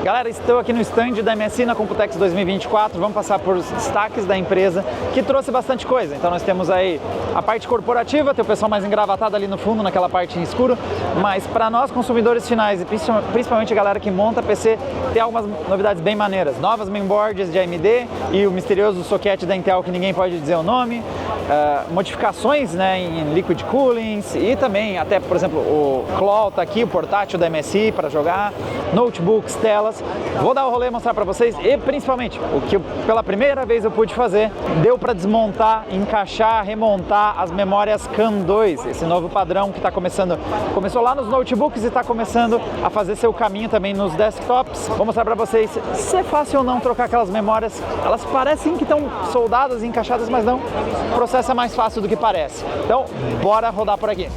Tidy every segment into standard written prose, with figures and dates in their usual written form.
Galera, estou aqui no stand da MSI na Computex 2024, vamos passar por os destaques da empresa, que trouxe bastante coisa. Então nós temos aí a parte corporativa, tem o pessoal mais engravatado ali no fundo, naquela parte em escuro, mas para nós consumidores finais, e principalmente a galera que monta PC, tem algumas novidades bem maneiras. Novas mainboards de AMD e o misterioso socket da Intel que ninguém pode dizer o nome, modificações, né, em liquid coolings e também até, por exemplo, o Claw tá aqui, o portátil da MSI para jogar, notebooks, telas. Vou dar o rolê e mostrar para vocês e principalmente o que pela primeira vez eu pude fazer, deu para desmontar, encaixar, remontar as memórias CAN 2, esse novo padrão que está começou lá nos notebooks e está começando a fazer seu caminho também nos desktops. Vou mostrar para vocês se é fácil ou não trocar aquelas memórias. Elas parecem que estão soldadas e encaixadas, mas não. O processo é mais fácil do que parece. Então, bora rodar por aqui.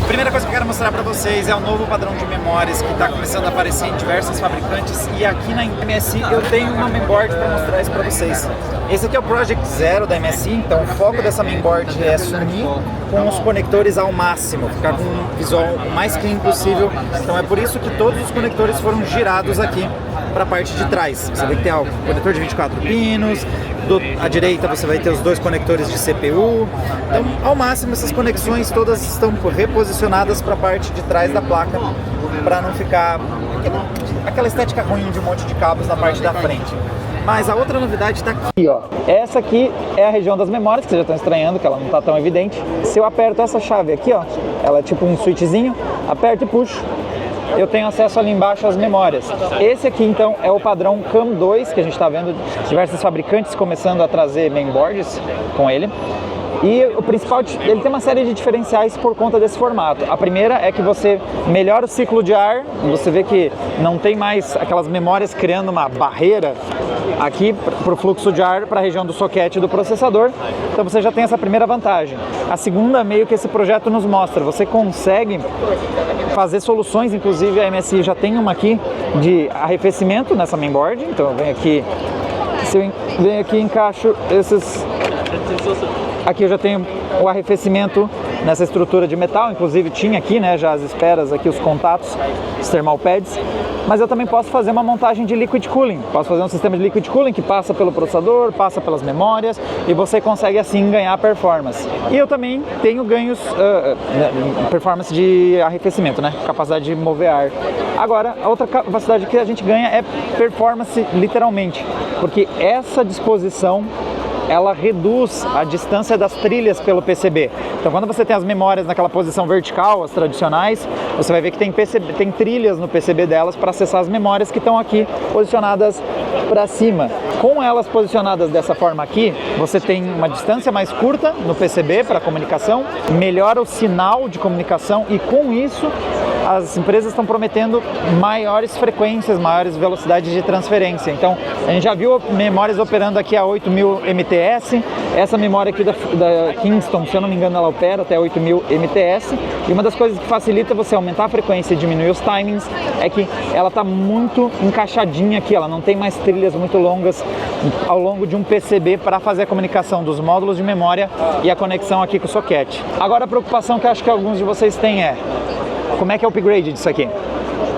A primeira coisa que eu quero mostrar para vocês é o novo padrão de memórias que está começando a aparecer em diversos fabricantes, e aqui na MSI eu tenho uma mainboard para mostrar isso para vocês. Esse aqui é o Project Zero da MSI, então o foco dessa mainboard é sumir com os conectores ao máximo, ficar com um visual o mais clean possível. Então é por isso que todos os conectores foram girados aqui para a parte de trás. Você vai ter o conector de 24 pinos, à direita você vai ter os dois conectores de CPU. Então, ao máximo, essas conexões todas estão reposicionadas para a parte de trás da placa, para não ficar aquela estética ruim de um monte de cabos na parte da frente. Mas a outra novidade está aqui, ó. Essa aqui é a região das memórias, que vocês já estão estranhando, que ela não está tão evidente. Se eu aperto essa chave aqui, ó, ela é tipo um switchzinho, aperto e puxo, eu tenho acesso ali embaixo às memórias. Esse aqui então é o padrão CAN 2, que a gente está vendo diversos fabricantes começando a trazer mainboards com ele. E o principal, ele tem uma série de diferenciais por conta desse formato. A primeira é que você melhora o ciclo de ar, você vê que não tem mais aquelas memórias criando uma barreira aqui para o fluxo de ar para a região do socket do processador. Então você já tem essa primeira vantagem. A segunda, meio que esse projeto nos mostra, você consegue fazer soluções, inclusive a MSI já tem uma aqui de arrefecimento nessa mainboard. Então eu venho aqui, se eu venho aqui e encaixo esses... Aqui eu já tenho o arrefecimento nessa estrutura de metal, inclusive tinha aqui, né, já as esperas aqui, os contatos, os thermal pads, mas eu também posso fazer uma montagem de liquid cooling, posso fazer um sistema de liquid cooling que passa pelo processador, passa pelas memórias e você consegue assim ganhar performance. E eu também tenho ganhos, performance de arrefecimento, né, capacidade de mover ar. Agora, a outra capacidade que a gente ganha é performance literalmente, porque essa disposição ela reduz a distância das trilhas pelo PCB. Então quando você tem as memórias naquela posição vertical, as tradicionais, você vai ver que tem trilhas no PCB delas para acessar as memórias que estão aqui posicionadas para cima. Com elas posicionadas dessa forma aqui, você tem uma distância mais curta no PCB para comunicação, melhora o sinal de comunicação e com isso as empresas estão prometendo maiores frequências, maiores velocidades de transferência. Então a gente já viu memórias operando aqui a 8000 MTS, essa memória aqui da Kingston, se eu não me engano, ela opera até 8000 MTS, e uma das coisas que facilita você aumentar a frequência e diminuir os timings é que ela está muito encaixadinha aqui, ela não tem mais trilhas muito longas ao longo de um PCB para fazer a comunicação dos módulos de memória e a conexão aqui com o socket. Agora a preocupação que eu acho que alguns de vocês têm é: como é que é o upgrade disso aqui?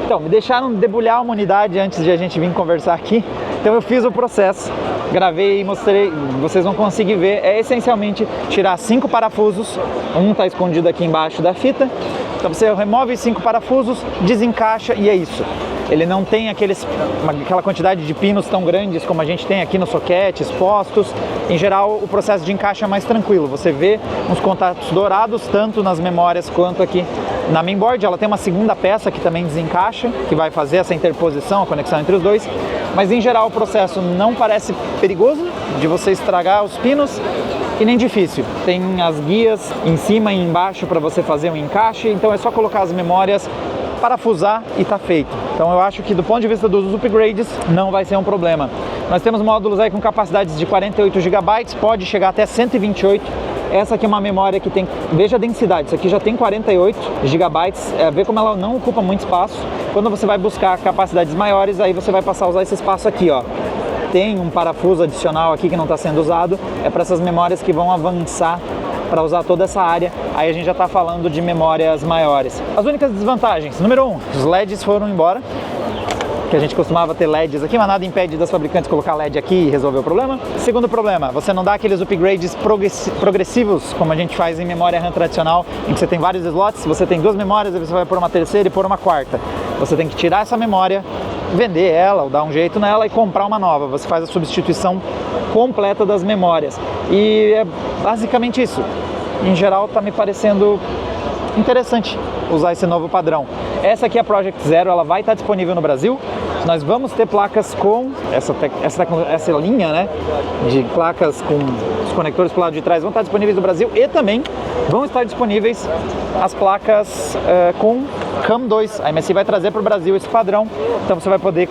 Então, me deixaram debulhar uma unidade antes de a gente vir conversar aqui, então eu fiz o processo, gravei e mostrei, vocês vão conseguir ver, é essencialmente tirar 5 parafusos, um está escondido aqui embaixo da fita, então você remove 5 parafusos, desencaixa e é isso. Ele não tem aquela quantidade de pinos tão grandes como a gente tem aqui no socket, expostos. Em geral, o processo de encaixe é mais tranquilo. Você vê uns contatos dourados, tanto nas memórias quanto aqui na mainboard. Ela tem uma segunda peça que também desencaixa, que vai fazer essa interposição, a conexão entre os dois. Mas, em geral, o processo não parece perigoso de você estragar os pinos. e nem difícil. Tem as guias em cima e embaixo para você fazer um encaixe, então é só colocar as memórias, parafusar e tá feito. Então eu acho que do ponto de vista dos upgrades não vai ser um problema. Nós temos módulos aí com capacidades de 48 GB, pode chegar até 128. Essa aqui é uma memória que tem, veja a densidade, isso aqui já tem 48 GB, vê como ela não ocupa muito espaço. Quando você vai buscar capacidades maiores, aí você vai passar a usar esse espaço aqui, ó. Tem um parafuso adicional aqui que não está sendo usado, é para essas memórias que vão avançar para usar toda essa área. Aí a gente já está falando de memórias maiores. As únicas desvantagens: número 1, os LEDs foram embora, que a gente costumava ter LEDs aqui, mas nada impede das fabricantes colocar LED aqui e resolver o problema. Segundo problema, você não dá aqueles upgrades progressivos, como a gente faz em memória RAM tradicional, em que você tem vários slots, você tem 2 memórias, aí você vai pôr uma terceira e pôr uma quarta. Você tem que tirar essa memória, vender ela ou dar um jeito nela e comprar uma nova. Você faz a substituição completa das memórias. E é basicamente isso. Em geral, está me parecendo interessante usar esse novo padrão. Essa aqui é a Project Zero, ela vai estar disponível no Brasil. Nós vamos ter placas com essa linha, né, de placas com os conectores para o lado de trás, vão estar disponíveis no Brasil, e também vão estar disponíveis as placas com CAM2. A MSI vai trazer para o Brasil esse padrão, então você vai poder,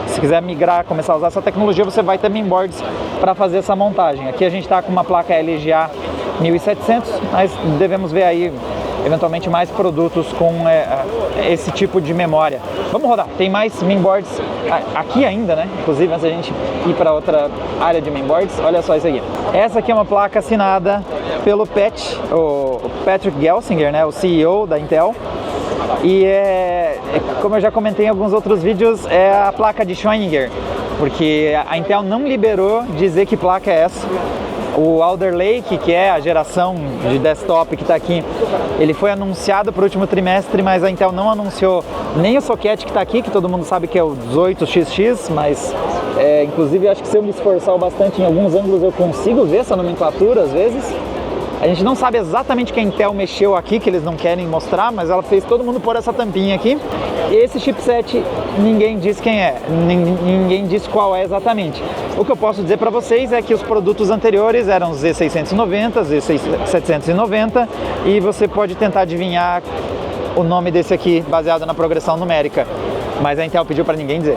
se quiser migrar, começar a usar essa tecnologia, você vai ter mainboards para fazer essa montagem. Aqui a gente está com uma placa LGA 1700, mas devemos ver aí eventualmente mais produtos com esse tipo de memória. Vamos rodar, tem mais mainboards aqui ainda, né? Inclusive, antes da gente ir para outra área de mainboards, olha só isso aqui. Essa aqui é uma placa assinada pelo o Patrick Gelsinger, né? O CEO da Intel. E como eu já comentei em alguns outros vídeos, é a placa de Schrödinger, porque a Intel não liberou dizer que placa é essa. O Alder Lake, que é a geração de desktop que está aqui, ele foi anunciado para o último trimestre, mas a Intel não anunciou nem o socket que está aqui, que todo mundo sabe que é o 18XX, mas inclusive acho que se eu me esforçar bastante em alguns ângulos eu consigo ver essa nomenclatura às vezes. A gente não sabe exatamente que a Intel mexeu aqui, que eles não querem mostrar, mas ela fez todo mundo pôr essa tampinha aqui. Esse chipset ninguém diz quem é, ninguém diz qual é exatamente. O que eu posso dizer para vocês é que os produtos anteriores eram Z690, Z790, e você pode tentar adivinhar o nome desse aqui baseado na progressão numérica, mas a Intel pediu para ninguém dizer.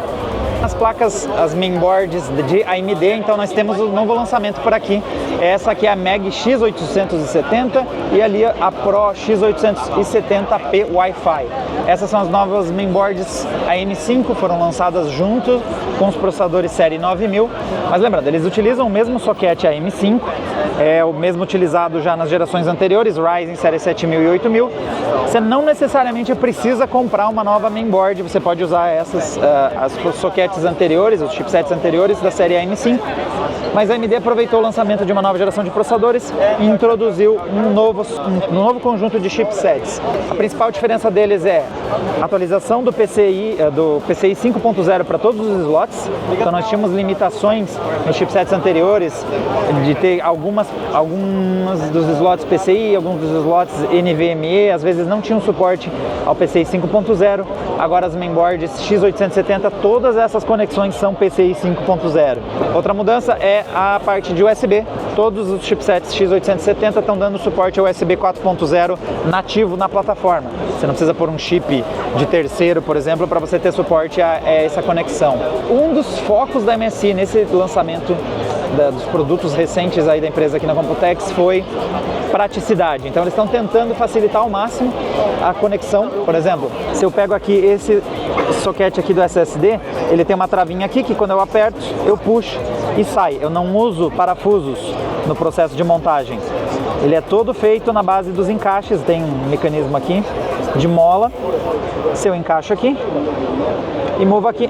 As placas, as mainboards de AMD, então nós temos o novo lançamento por aqui. Essa aqui é a Mag X870 e ali a Pro X870P Wi-Fi. Essas são as novas mainboards AM5, foram lançadas junto com os processadores série 9000. Mas lembrando, eles utilizam o mesmo socket AM5, é o mesmo utilizado já nas gerações anteriores, Ryzen série 7000 e 8000. Você não necessariamente precisa comprar uma nova mainboard, você pode usar essas, os sockets anteriores, os chipsets anteriores da série AM5, mas a AMD aproveitou o lançamento de uma nova geração de processadores e introduziu um novo conjunto de chipsets. A principal diferença deles é a atualização do PCI 5.0 para todos os slots. Então nós tínhamos limitações nos chipsets anteriores de ter alguns dos slots PCI, alguns dos slots NVMe, às vezes não tinham suporte ao PCI 5.0. Agora as mainboards X870, todas essas conexões são PCI 5.0. Outra mudança é a parte de USB. Todos os chipsets X870 estão dando suporte ao USB 4.0 nativo na plataforma. Você não precisa pôr um chip de terceiro, por exemplo, para você ter suporte a essa conexão. Um dos focos da MSI nesse lançamento dos produtos recentes aí da empresa aqui na Computex foi praticidade. Então eles estão tentando facilitar ao máximo a conexão. Por exemplo, se eu pego aqui esse socket aqui do SSD, ele tem uma travinha aqui que quando eu aperto, eu puxo e sai. Eu não uso parafusos no processo de montagem. Ele é todo feito na base dos encaixes, tem um mecanismo aqui de mola. Se eu encaixo aqui e movo aqui,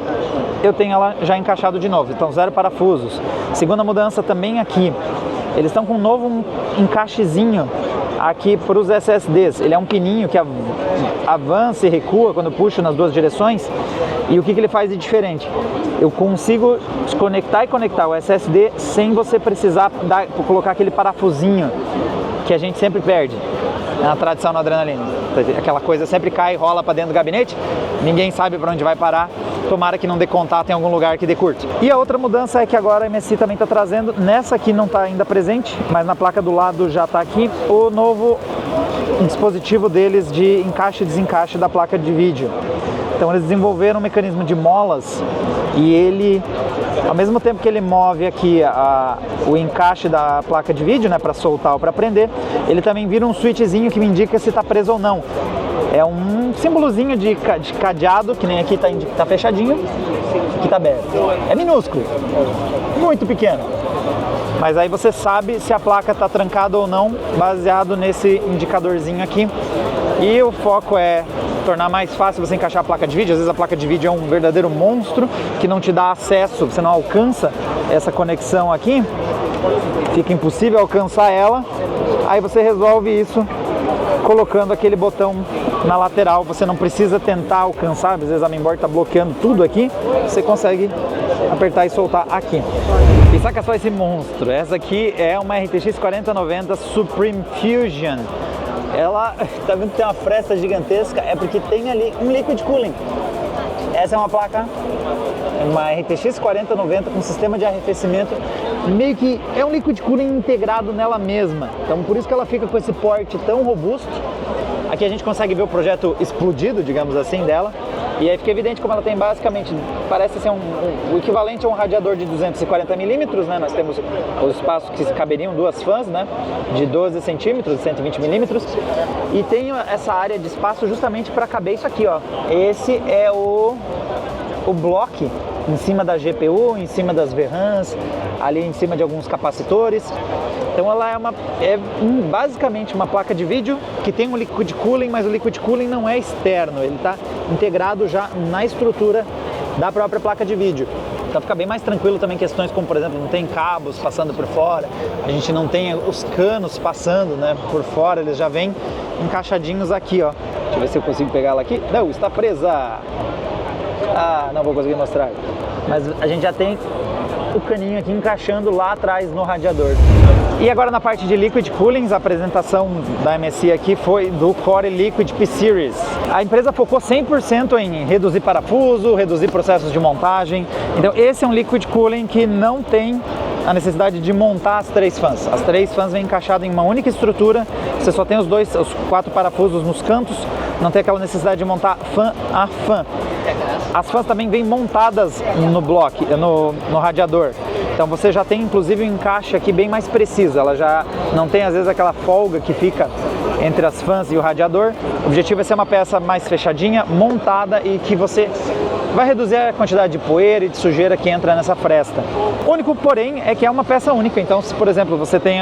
eu tenho ela já encaixado de novo, então 0 parafusos. Segunda mudança também aqui, eles estão com um novo encaixezinho aqui para os SSDs. Ele é um pininho que avança e recua quando eu puxo nas duas direções. E o que ele faz de diferente? Eu consigo desconectar e conectar o SSD sem você precisar colocar aquele parafusinho que a gente sempre perde na tradição no Adrenaline. Aquela coisa sempre cai e rola para dentro do gabinete, ninguém sabe para onde vai parar. tomara que não dê contato em algum lugar que dê curto. E a outra mudança é que agora a MSI também está trazendo, nessa aqui não está ainda presente, mas na placa do lado já está aqui, o novo dispositivo deles de encaixe e desencaixe da placa de vídeo. Então eles desenvolveram um mecanismo de molas e ele, ao mesmo tempo que ele move aqui o encaixe da placa de vídeo, né, para soltar ou para prender, ele também vira um switchzinho que me indica se está preso ou não. É um símbolozinho de cadeado, que nem aqui tá fechadinho, aqui tá aberto. É minúsculo, muito pequeno. Mas aí você sabe se a placa está trancada ou não, baseado nesse indicadorzinho aqui. E o foco é tornar mais fácil você encaixar a placa de vídeo. Às vezes a placa de vídeo é um verdadeiro monstro que não te dá acesso, você não alcança essa conexão aqui, fica impossível alcançar ela. Aí você resolve isso colocando aquele botão na lateral, você não precisa tentar alcançar, às vezes a mainboard está bloqueando tudo aqui, você consegue apertar e soltar aqui. E saca só esse monstro, essa aqui é uma RTX 4090 Supreme Fusion. Ela, tá vendo que tem uma fresta gigantesca? É porque tem ali um liquid cooling. Essa é uma placa, uma RTX 4090 com sistema de arrefecimento, meio que é um liquid cooling integrado nela mesma. Então por isso que ela fica com esse porte tão robusto. Aqui a gente consegue ver o projeto explodido, digamos assim, dela. E aí fica evidente como ela tem basicamente, parece ser o equivalente a um radiador de 240mm, né? Nós temos os espaços que caberiam duas fãs, né? De 12 centímetros, 120mm. E tem essa área de espaço justamente para caber isso aqui, ó. Esse é o bloco em cima da GPU, em cima das VRAMs, ali em cima de alguns capacitores. Então ela é basicamente uma placa de vídeo que tem um liquid cooling, mas o liquid cooling não é externo, ele está integrado já na estrutura da própria placa de vídeo. Então fica bem mais tranquilo também questões como, por exemplo, não tem cabos passando por fora, a gente não tem os canos passando, né, por fora, eles já vêm encaixadinhos aqui, ó. Deixa eu ver se eu consigo pegar ela aqui. Não, está presa! Ah, não vou conseguir mostrar. Mas a gente já tem o caninho aqui encaixando lá atrás no radiador. E agora na parte de Liquid Cooling, a apresentação da MSI aqui foi do Core Liquid P-Series. A empresa focou 100% em reduzir parafuso, reduzir processos de montagem. Então esse é um Liquid Cooling que não tem a necessidade de montar as três fãs. As três fãs vêm encaixadas em uma única estrutura, você só tem os 4 parafusos nos cantos, não tem aquela necessidade de montar fã a fã. As fãs também vêm montadas no bloco, no radiador. Então você já tem inclusive um encaixe aqui bem mais preciso, ela já não tem às vezes aquela folga que fica entre as fãs e o radiador. O objetivo é ser uma peça mais fechadinha, montada e que você vai reduzir a quantidade de poeira e de sujeira que entra nessa fresta. O único porém é que é uma peça única, então se por exemplo você tem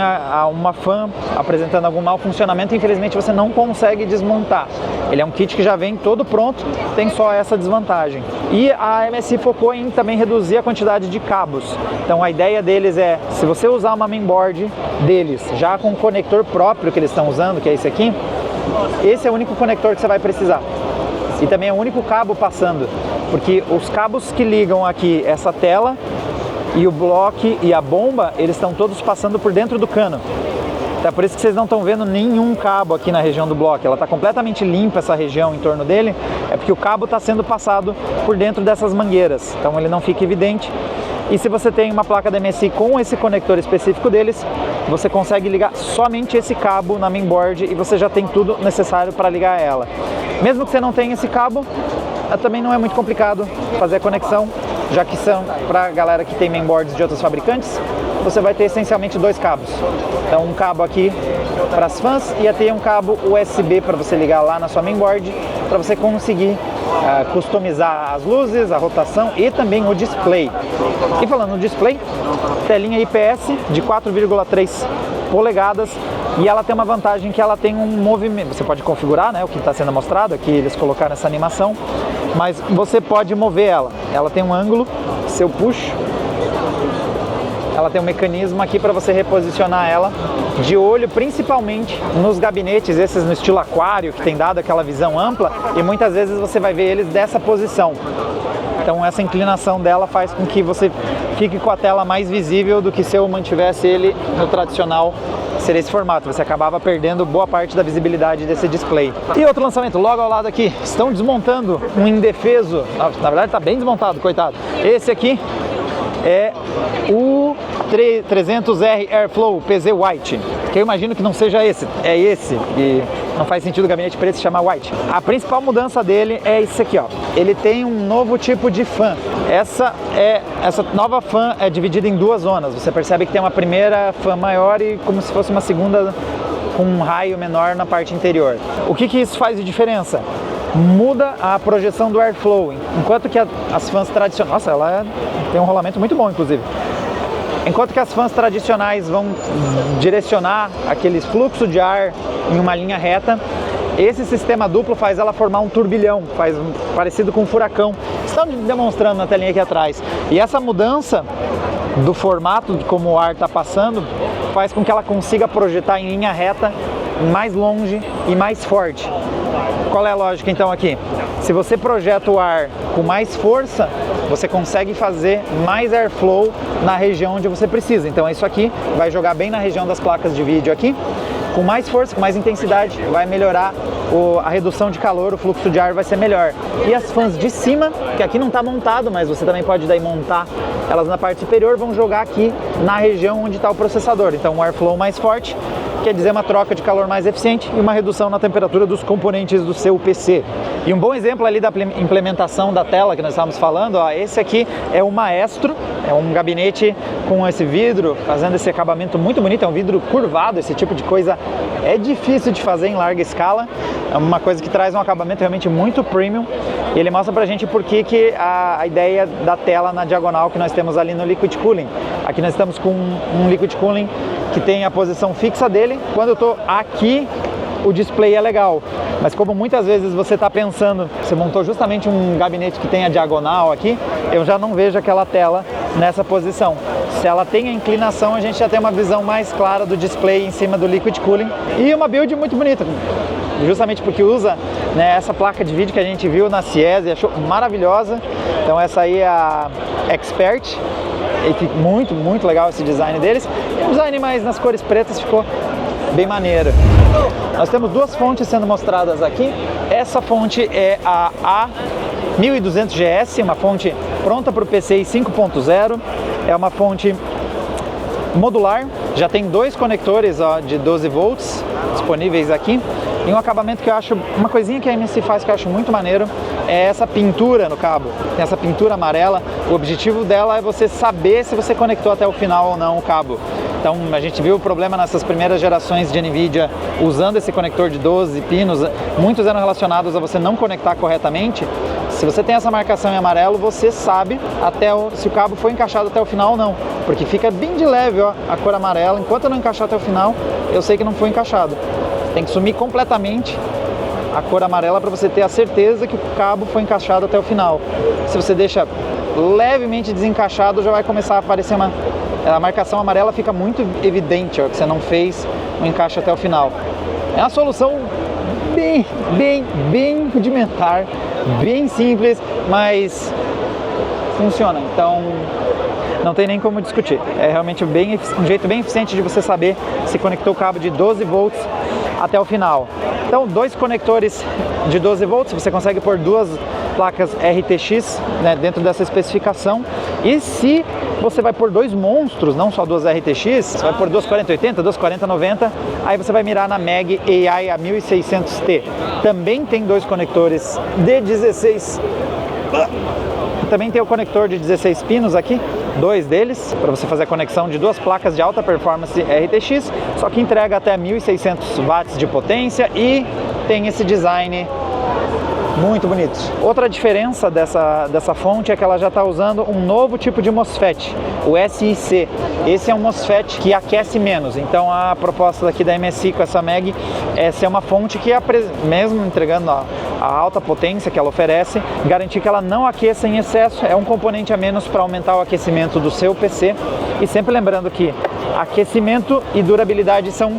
uma fã apresentando algum mau funcionamento, infelizmente você não consegue desmontar. Ele é um kit que já vem todo pronto, tem só essa desvantagem. E a MSI focou em também reduzir a quantidade de cabos. Então a ideia deles é, se você usar uma mainboard deles, já com o conector próprio que eles estão usando, que é esse aqui, esse é o único conector que você vai precisar. E também é o único cabo passando, porque os cabos que ligam aqui essa tela e o bloco e a bomba, eles estão todos passando por dentro do cano. Então é por isso que vocês não estão vendo nenhum cabo aqui na região do bloco, ela está completamente limpa essa região em torno dele, é porque o cabo está sendo passado por dentro dessas mangueiras, então ele não fica evidente. E se você tem uma placa da MSI com esse conector específico deles, você consegue ligar somente esse cabo na mainboard e você já tem tudo necessário para ligar ela. Mesmo que você não tenha esse cabo, também não é muito complicado fazer a conexão, já que são para a galera que tem mainboards de outros fabricantes, você vai ter essencialmente 2 cabos. Então um cabo aqui para as fãs e até um cabo USB para você ligar lá na sua mainboard, para você conseguir customizar as luzes, a rotação e também o display. E falando no display, telinha IPS de 4,3 polegadas e ela tem uma vantagem que ela tem um movimento, você pode configurar, né, o que está sendo mostrado, aqui eles colocaram essa animação, mas você pode mover ela tem um ângulo, se eu puxo, ela tem um mecanismo aqui para você reposicionar ela de olho, principalmente nos gabinetes, esses no estilo aquário, que tem dado aquela visão ampla, e muitas vezes você vai ver eles dessa posição. Então essa inclinação dela faz com que você fique com a tela mais visível do que se eu mantivesse ele no tradicional seria esse formato, você acabava perdendo boa parte da visibilidade desse display. E outro lançamento, logo ao lado aqui, estão desmontando um indefeso, na verdade está bem desmontado, coitado. Esse aqui é o 300R Airflow PZ White, que eu imagino que não seja esse, é esse, e não faz sentido o gabinete preto se chamar White. A principal mudança dele é isso aqui, ó. Ele tem um novo tipo de fan. Essa nova fan é dividida em duas zonas. Você percebe que tem uma primeira fan maior e como se fosse uma segunda com um raio menor na parte interior. O que isso faz de diferença? Muda a projeção do airflow, enquanto que as fãs tradicionais... Nossa, ela tem um rolamento muito bom, inclusive. Enquanto que as fãs tradicionais vão direcionar aquele fluxo de ar em uma linha reta, esse sistema duplo faz ela formar um turbilhão, faz parecido com um furacão. Estão demonstrando na telinha aqui atrás. E essa mudança do formato de como o ar está passando faz com que ela consiga projetar em linha reta mais longe e mais forte. Qual é a lógica então aqui? Se você projeta o ar com mais força, você consegue fazer mais airflow na região onde você precisa. Então isso aqui vai jogar bem na região das placas de vídeo aqui. Com mais força, com mais intensidade, vai melhorar a redução de calor, o fluxo de ar vai ser melhor. E as fãs de cima, que aqui não está montado, mas você também pode daí montar elas na parte superior, vão jogar aqui na região onde está o processador. Então um airflow mais forte, quer dizer uma troca de calor mais eficiente e uma redução na temperatura dos componentes do seu PC. E um bom exemplo ali da implementação da tela que nós estávamos falando, ó, esse aqui é o Maestro, é um gabinete com esse vidro, fazendo esse acabamento muito bonito, é um vidro curvado, esse tipo de coisa é difícil de fazer em larga escala, é uma coisa que traz um acabamento realmente muito premium, e ele mostra pra gente por que a ideia da tela na diagonal que nós temos ali no Liquid Cooling. Aqui nós estamos com um Liquid Cooling que tem a posição fixa dele, quando eu estou aqui o display é legal, mas como muitas vezes você está pensando, você montou justamente um gabinete que tem a diagonal aqui, eu já não vejo aquela tela nessa posição. Se ela tem a inclinação, a gente já tem uma visão mais clara do display em cima do Liquid Cooling e uma build muito bonita, justamente porque usa, né, essa placa de vídeo que a gente viu na CIES e achou maravilhosa. Então essa aí é a Expert, e muito legal esse design deles, e um design mais nas cores pretas ficou bem maneiro. Nós temos duas fontes sendo mostradas aqui. Essa fonte é a A1200GS, uma fonte pronta para o PCI 5.0. É uma fonte modular, já tem dois conectores, ó, de 12 volts disponíveis aqui. E um acabamento que eu acho, uma coisinha que a MSI faz que eu acho muito maneiro, é essa pintura no cabo. Tem essa pintura amarela. O objetivo dela é você saber se você conectou até o final ou não o cabo. Então a gente viu o problema nessas primeiras gerações de NVIDIA usando esse conector de 12 pinos, muitos eram relacionados a você não conectar corretamente. Se você tem essa marcação em amarelo, você sabe se o cabo foi encaixado até o final ou não, porque fica bem de leve, ó, a cor amarela. Enquanto eu não encaixar até o final, eu sei que não foi encaixado. Tem que sumir completamente a cor amarela para você ter a certeza que o cabo foi encaixado até o final. Se você deixa levemente desencaixado, já vai começar a aparecer a marcação amarela, fica muito evidente, ó, que você não fez o encaixe até o final. É uma solução bem rudimentar, bem simples, mas funciona. Então não tem nem como discutir. É realmente um jeito bem eficiente de você saber se conectou o cabo de 12 volts até o final. Então, dois conectores de 12 volts, você consegue pôr duas placas RTX, né, dentro dessa especificação. E se você vai pôr dois monstros, não só duas RTX, você vai pôr duas 4080, duas 4090, aí você vai mirar na Mag AI A1600T. Também tem dois conectores de 16. Também tem o conector de 16 pinos aqui, dois deles, para você fazer a conexão de duas placas de alta performance RTX, só que entrega até 1600 watts de potência e tem esse design muito bonito. Outra diferença dessa fonte é que ela já está usando um novo tipo de MOSFET, o SiC. Esse é um MOSFET que aquece menos, então a proposta daqui da MSI com essa Mag é ser uma fonte que, mesmo entregando a alta potência que ela oferece, garantir que ela não aqueça em excesso, é um componente a menos para aumentar o aquecimento do seu PC. E sempre lembrando que aquecimento e durabilidade são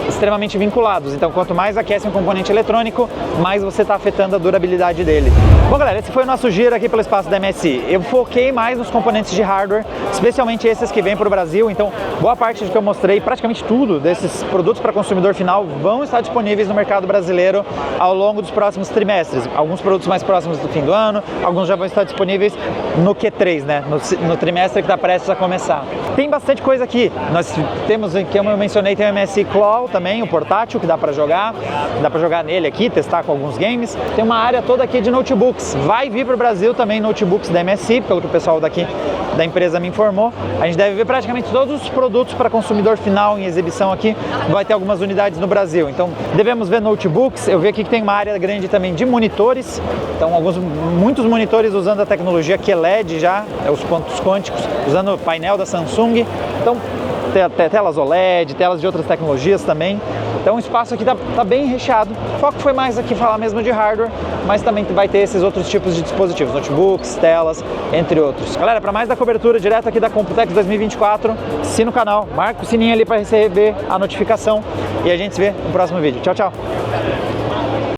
extremamente vinculados. Então, quanto mais aquece um componente eletrônico, mais você está afetando a durabilidade dele. Bom, galera, esse foi o nosso giro aqui pelo espaço da MSI. Eu foquei mais nos componentes de hardware, especialmente esses que vêm para o Brasil. Então, boa parte do que eu mostrei, praticamente tudo desses produtos para consumidor final vão estar disponíveis no mercado brasileiro ao longo dos próximos trimestres. Alguns produtos mais próximos do fim do ano, alguns já vão estar disponíveis no Q3, né? No trimestre que está prestes a começar. Tem bastante coisa aqui. Nós temos, como eu mencionei, tem o MSI Claw também, o portátil, que dá para jogar nele aqui, testar com alguns games. Tem uma área toda aqui de notebooks. Vai vir para o Brasil também notebooks da MSI, pelo que o pessoal daqui da empresa me informou. A gente deve ver praticamente todos os produtos para consumidor final em exibição aqui. Vai ter algumas unidades no Brasil. Então, devemos ver notebooks. Eu vi aqui que tem uma área grande também de monitores. Então, muitos monitores usando a tecnologia QLED já, os pontos quânticos, usando o painel da Samsung. Então, telas OLED, telas de outras tecnologias também. Então o espaço aqui tá bem recheado. O foco foi mais aqui falar mesmo de hardware, mas também vai ter esses outros tipos de dispositivos, notebooks, telas, entre outros. Galera, para mais da cobertura direto aqui da Computex 2024, assina o canal, marca o sininho ali para receber a notificação e a gente se vê no próximo vídeo. Tchau, tchau!